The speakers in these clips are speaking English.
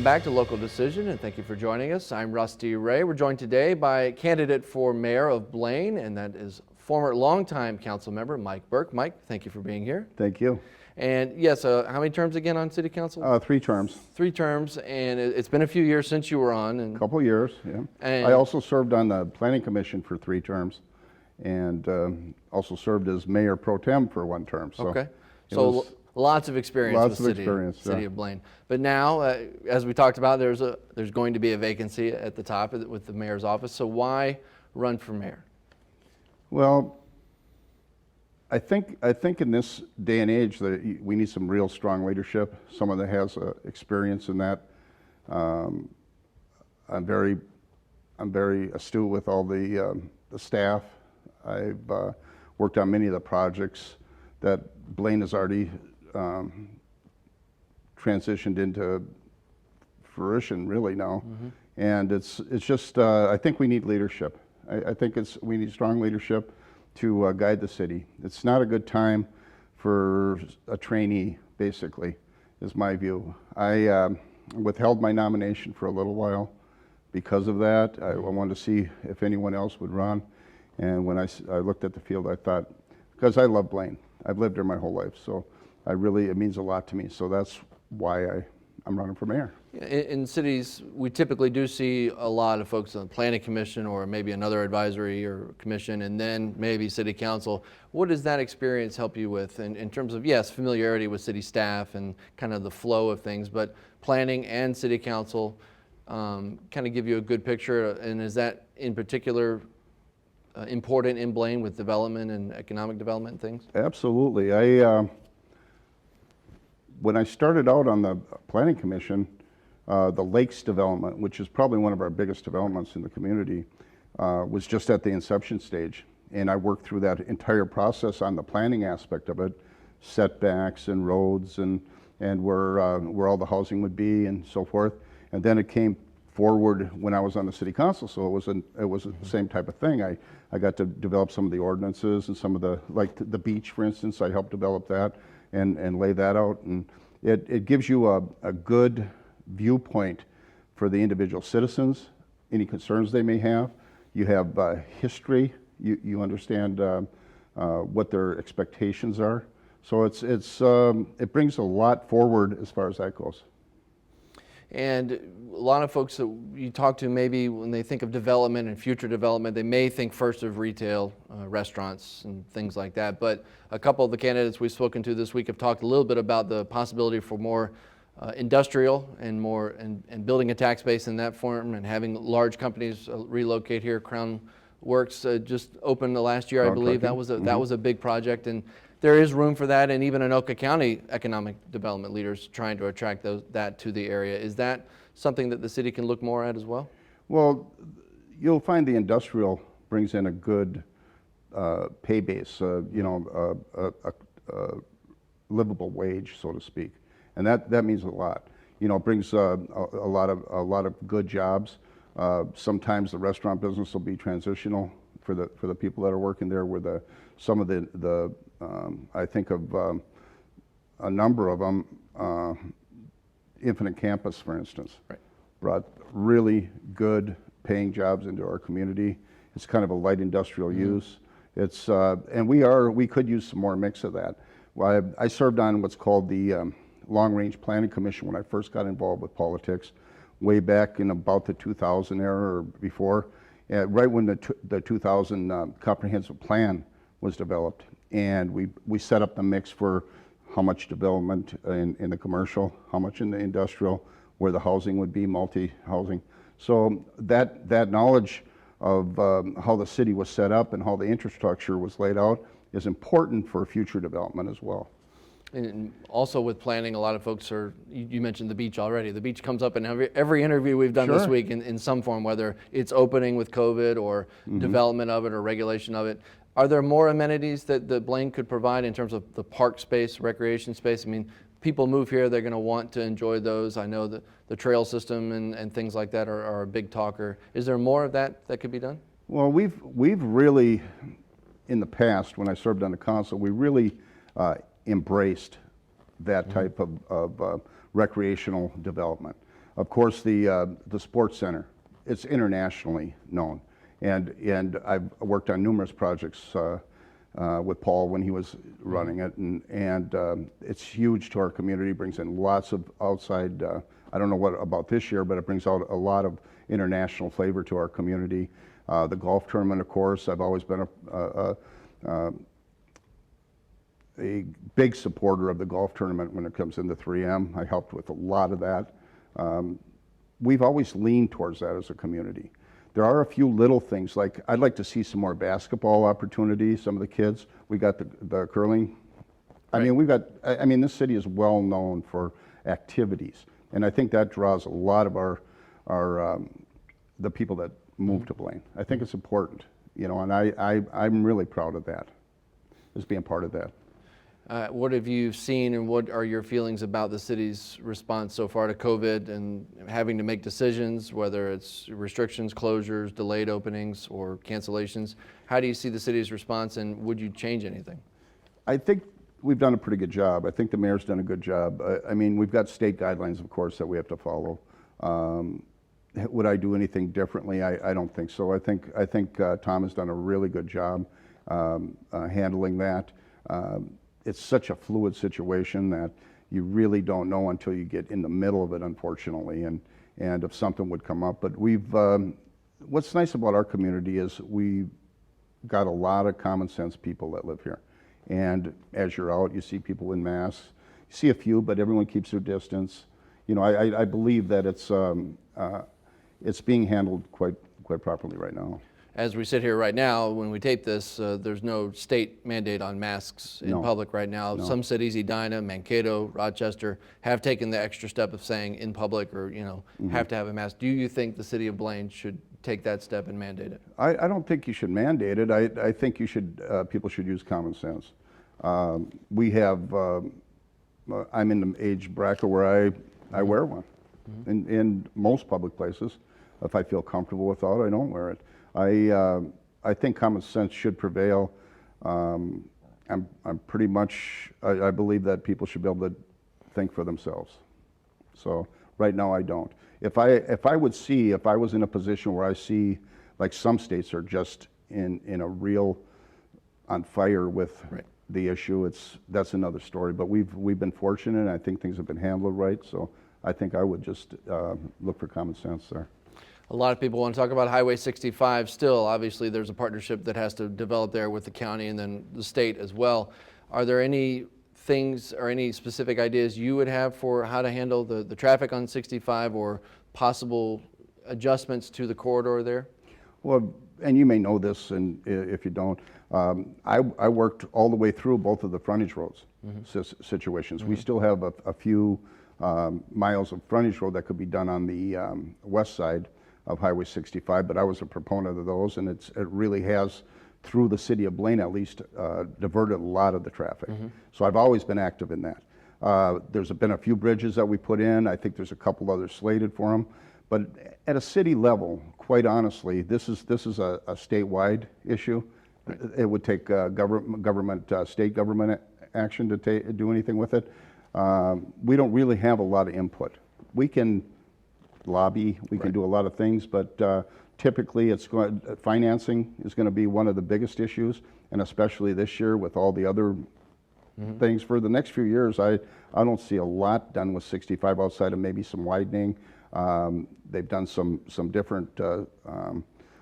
back to Local Decision, and thank you for joining us. I'm Rusty Ray. We're joined today by candidate for mayor of Blaine, and that is former longtime council member Mike Bourke. Mike, thank you for being here. Thank you. And yes, how many terms again on city council? 3 terms. 3 terms, and it's been a few years since you were on. A couple years, yeah. And I also served on the planning commission for 3 terms, and also served as mayor pro tem for 1 term. So okay, so lots of experience with city of Blaine. But now, as we talked about, there's going to be a vacancy at the top with the mayor's office. So why run for mayor? Well, I think in this day and age that we need some real strong leadership, someone that has experience in that. I'm very astute with all the staff. I've worked on many of the projects that Blaine has already transitioned into fruition really now. Mm-hmm. And it's just I think we need leadership. I think we need strong leadership to guide the city. It's not a good time for a trainee, basically, is my view. I withheld my nomination for a little while because of that. I wanted to see if anyone else would run. And when I looked at the field, I thought, because I love Blaine. I've lived there my whole life, so it means a lot to me. So that's why I'm running for mayor. In cities, we typically do see a lot of folks on the planning commission or maybe another advisory or commission, and then maybe city council. What does that experience help you with in terms of, yes, familiarity with city staff and kind of the flow of things, but planning and city council kind of give you a good picture? And is that in particular important in Blaine with development and economic development and things? Absolutely. When I started out on the planning commission, the lakes development, which is probably one of our biggest developments in the community, was just at the inception stage. And I worked through that entire process on the planning aspect of it, setbacks and roads and where all the housing would be and so forth. And then it came forward when I was on the city council, so it was the same type of thing. I got to develop some of the ordinances and some of like the beach, for instance. I helped develop that and lay that out. And it gives you a good viewpoint for the individual citizens, any concerns they may have. You have history. You understand what their expectations are. So it brings a lot forward as far as that goes. And a lot of folks that you talk to, maybe when they think of development and future development, they may think first of retail, restaurants and things like that. But a couple of the candidates we've spoken to this week have talked a little bit about the possibility for more industrial and more and building a tax base in that form and having large companies relocate here. Crown Works just opened the last year, I believe. That was a big project, and there is room for that, and even Anoka County economic development leaders trying to attract that to the area. Is that something that the city can look more at as well? Well, you'll find the industrial brings in a good pay base, a livable wage, so to speak, and that means a lot. It brings a lot of good jobs. Sometimes the restaurant business will be transitional for the people that are working there, where some of the I think of a number of them, Infinite Campus, for instance, right, brought really good paying jobs into our community. It's kind of a light industrial use. It's and we could use some more mix of that. Well, I served on what's called the Long Range Planning Commission when I first got involved with politics, way back in about the 2000 era or before, right when the 2000 comprehensive plan was developed. And we set up the mix for how much development in the commercial, how much in the industrial, where the housing would be, multi-housing. So that knowledge of how the city was set up and how the infrastructure was laid out is important for future development as well. And also with planning, a lot of folks you mentioned the beach already. The beach comes up in every interview we've done this week in some form, whether it's opening with COVID or development of it or regulation of it. Are there more amenities that Blaine could provide in terms of the park space, recreation space? I mean, people move here, they're going to want to enjoy those. I know that the trail system and things like that are a big talker. Is there more of that could be done? Well, we've really, in the past, when I served on the council, we really embraced that type of recreational development. Of course, the sports center, it's internationally known. And I've worked on numerous projects with Paul when he was running it, and it's huge to our community, brings in lots of outside, I don't know what about this year, but it brings out a lot of international flavor to our community. The golf tournament, of course, I've always been a big supporter of the golf tournament when it comes into 3M. I helped with a lot of that. We've always leaned towards that as a community. There are a few little things, like I'd like to see some more basketball opportunities, some of the kids. We got the curling. I mean, this city is well known for activities, and I think that draws a lot of the people that move to Blaine. I think it's important, you know, and I'm really proud of that, as being part of that. What have you seen, and what are your feelings about the city's response so far to COVID and having to make decisions, whether it's restrictions, closures, delayed openings, or cancellations? How do you see the city's response, and would you change anything? I think we've done a pretty good job. I think the mayor's done a good job. I mean, we've got state guidelines, of course, that we have to follow. Would I do anything differently? I don't think so. I think Tom has done a really good job handling that. It's such a fluid situation that you really don't know until you get in the middle of it, unfortunately, and if something would come up. But what's nice about our community is we've got a lot of common sense people that live here. And as you're out, you see people in masks. You see a few, but everyone keeps their distance. You know, I believe that it's being handled quite properly right now. As we sit here right now, when we tape this, there's no state mandate on masks in public right now. No. Some cities, Edina, Mankato, Rochester, have taken the extra step of saying in public, or have to have a mask. Do you think the city of Blaine should take that step and mandate it? I don't think you should mandate it. I think you should. People should use common sense. We have. I'm in the age bracket where I wear one in most public places. If I feel comfortable without, I don't wear it. I think common sense should prevail. I'm pretty much, I believe that people should be able to think for themselves. So right now I don't. If I was in a position where I see, like some states are just in a real on fire with the issue, that's another story. But we've been fortunate, and I think things have been handled right. So I think I would just look for common sense there. A lot of people want to talk about Highway 65 still. Obviously, there's a partnership that has to develop there with the county and then the state as well. Are there any things or any specific ideas you would have for how to handle the traffic on 65 or possible adjustments to the corridor there? Well, and you may know this, and if you don't, I worked all the way through both of the frontage roads situations. We still have a few miles of frontage road that could be done on the west side of Highway 65, but I was a proponent of those, and it really has, through the city of Blaine at least, diverted a lot of the traffic. So I've always been active in that. There's been a few bridges that we put in. I think there's a couple others slated for them. But at a city level, quite honestly, this is a statewide issue. It would take state government action to do anything with it. We don't really have a lot of input. We can lobby, we can do a lot of things, but typically financing is going to be one of the biggest issues, and especially this year with all the other things. For the next few years, I don't see a lot done with 65 outside of maybe some widening. They've done some different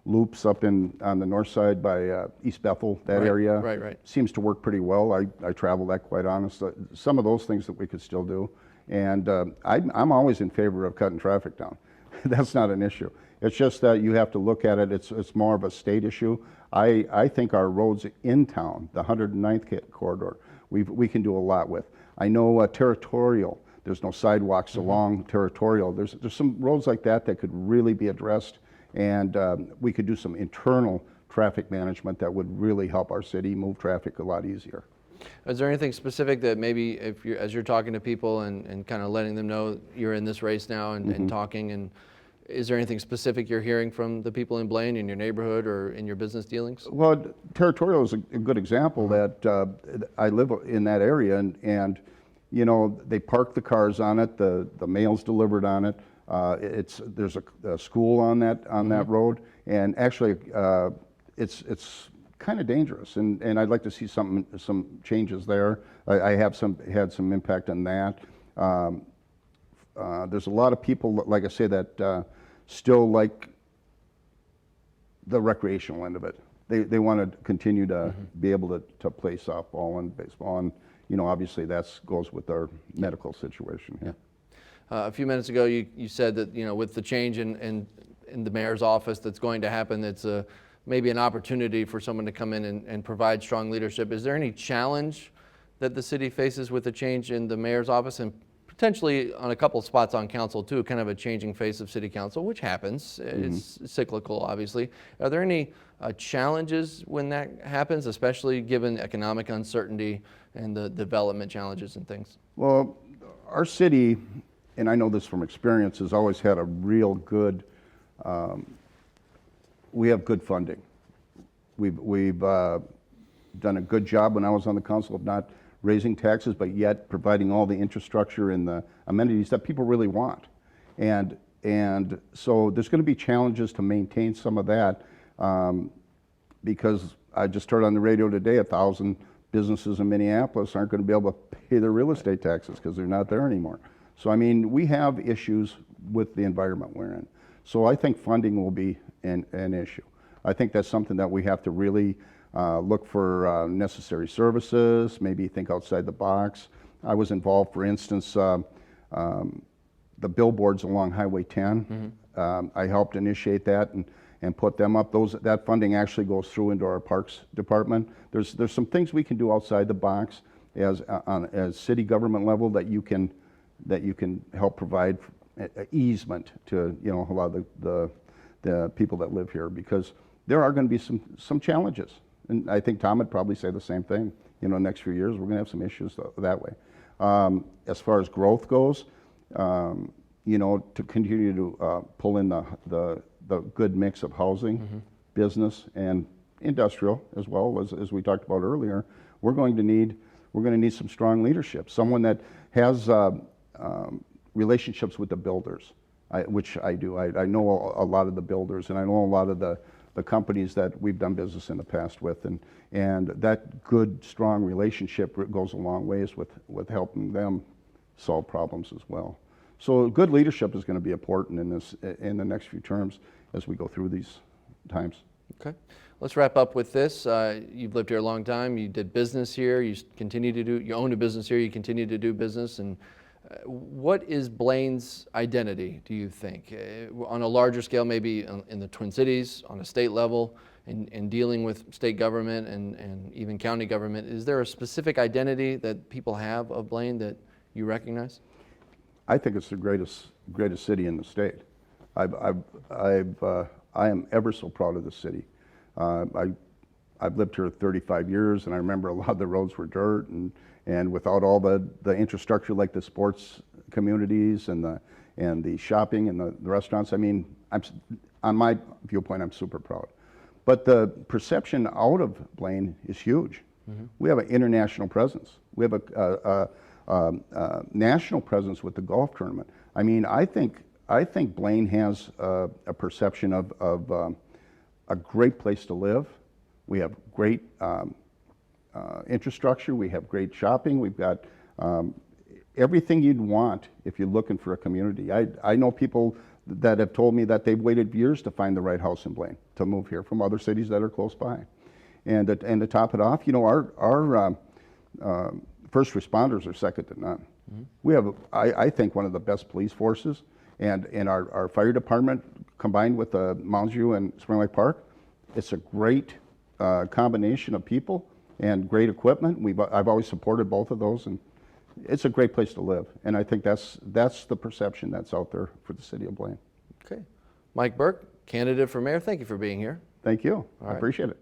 loops up on the north side by East Bethel, that area. Right. Seems to work pretty well. I travel that, quite honestly. Some of those things that we could still do. And I'm always in favor of cutting traffic down. That's not an issue. It's just that you have to look at it. It's more of a state issue. I think our roads in town, the 109th corridor, we can do a lot with. I know Territorial. There's no sidewalks along Territorial. There's some roads like that could really be addressed, and we could do some internal traffic management that would really help our city move traffic a lot easier. Is there anything specific that maybe as you're talking to people and kind of letting them know you're in this race now and talking, and is there anything specific you're hearing from the people in Blaine, in your neighborhood, or in your business dealings? Well, Territorial is a good example that I live in that area, and you know, they park the cars on it, the mail's delivered on it. There's a school on that road, and actually it's kind of dangerous, and I'd like to see some changes there. I have had some impact on that. There's a lot of people, like I say, that still like the recreational end of it. They want to continue to be able to play softball and baseball, and obviously that goes with our medical situation here. A few minutes ago, you said that with the change in the mayor's office that's going to happen, it's maybe an opportunity for someone to come in and provide strong leadership. Is there any challenge that the city faces with the change in the mayor's office, and potentially on a couple of spots on council too, kind of a changing face of city council, which happens. It's cyclical, obviously. Are there any challenges when that happens, especially given economic uncertainty and the development challenges and things? Well, our city, and I know this from experience, has always had a real good, we have good funding. We've done a good job when I was on the council of not raising taxes, but yet providing all the infrastructure and the amenities that people really want. And so there's going to be challenges to maintain some of that, because I just heard on the radio today 1,000 businesses in Minneapolis aren't going to be able to pay their real estate taxes because they're not there anymore. So I mean, we have issues with the environment we're in. So I think funding will be an issue. I think that's something that we have to really look for necessary services, maybe think outside the box. I was involved, for instance, the billboards along Highway 10. I helped initiate that and put them up. That funding actually goes through into our Parks Department. There's some things we can do outside the box as city government level that you can help provide easement to a lot of the people that live here, because there are going to be some challenges. And I think Tom would probably say the same thing. Next few years, we're going to have some issues that way. As far as growth goes, to continue to pull in the good mix of housing, business, and industrial, as well as we talked about earlier, we're going to need some strong leadership. Someone that has relationships with the builders, which I do. I know a lot of the builders, and I know a lot of the companies that we've done business in the past with, and that good, strong relationship goes a long ways with helping them solve problems as well. So good leadership is going to be important in the next few terms as we go through these times. Okay, let's wrap up with this. You've lived here a long time. You did business here. You owned a business here. You continue to do business. And what is Blaines' identity, do you think? On a larger scale, maybe in the Twin Cities, on a state level, in dealing with state government and even county government, is there a specific identity that people have of Blaine that you recognize? I think it's the greatest city in the state. I am ever so proud of the city. I've lived here 35 years, and I remember a lot of the roads were dirt, and without all the infrastructure like the sports communities and the shopping and the restaurants, I mean, on my viewpoint, I'm super proud. But the perception out of Blaine is huge. We have an international presence. We have a national presence with the golf tournament. I mean, I think Blaine has a perception of a great place to live. We have great infrastructure. We have great shopping. We've got everything you'd want if you're looking for a community. I know people that have told me that they've waited years to find the right house in Blaine to move here from other cities that are close by. And to top it off, our first responders are second to none. We have, I think, one of the best police forces, and our fire department combined with Mounds View and Spring Lake Park, it's a great combination of people and great equipment. I've always supported both of those, and it's a great place to live. And I think that's the perception that's out there for the city of Blaine. Okay. Mike Bourke, candidate for mayor, thank you for being here. Thank you. I appreciate it.